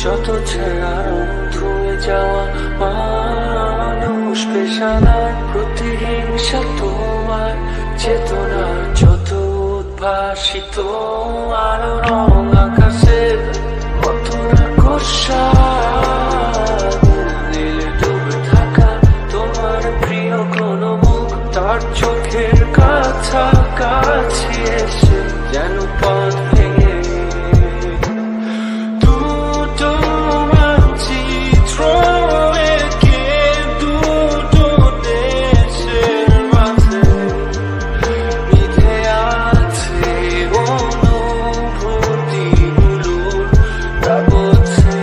যত ছেঁড়া ধুয়ে যাওয়া মানুষ পেশাদার প্রতিহিংসা তোমার চেতনার যত উদ্ভাসিত আলো রং আকাশের মতো কষা নীলে ডুবে থাকা তোমার প্রিয় কোনো মুখ তার চোখের কাছাকাছি এসে যেন পথ ভেঙে দুটো মানচিত্র এঁকে দুটো দেশের মাঝে মিথে আছে অনুভূতিগুলোর তাবছে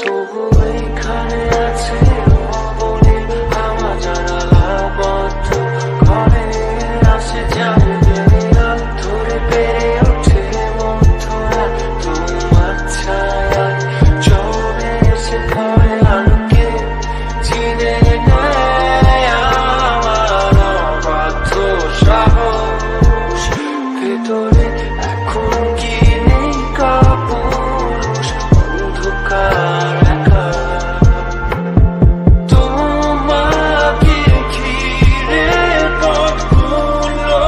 তবু এখানে আছে বলে আমার জানালা বন্ধ ঘরে আসে যাবে ধরে বেড়ে ওঠে মন্থরা তোমার ছায়ায় জমে এসে ঘরে আলোকে চিনে নেয় আমার অবাধ্য সাহস ভেতরে এখন কি নেই কাপুরুষ অন্ধকার একা তোমাকে ঘিরে পথগুলো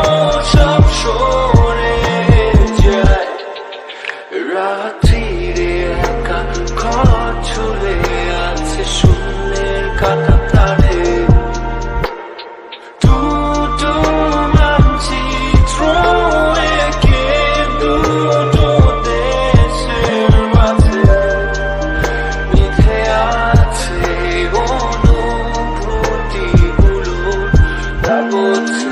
সব সরে যায় রাত্রিরে একা ঘর ঝুলে আছে শূন্যের কাটা তারে দুটো মানচিত্র এঁকে দুটো দেশের মাঝে মিথে আছে অনুভূতিগুলোর তাবছে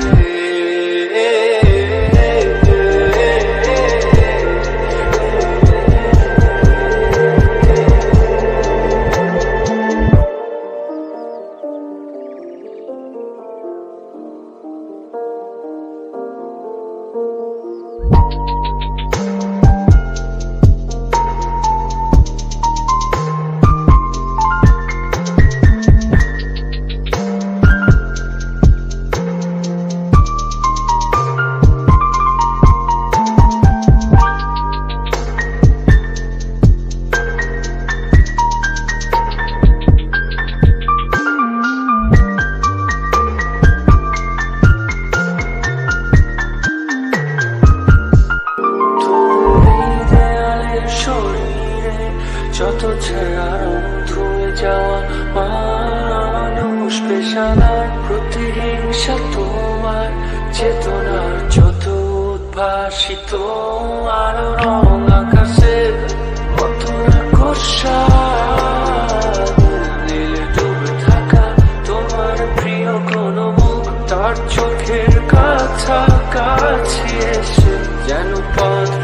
যত ছেঁড়া ধুয়ে যাওয়া মানুষ পেশাদার প্রতিহিংসা তোমার চেতনার যত উদ্ভাসিত আলো রং আকাশের মতো কষা নীলে ডুবে থাকা তোমার প্রিয় কোনো মুখ তার চোখের কাছাকাছি এসে যেন পথ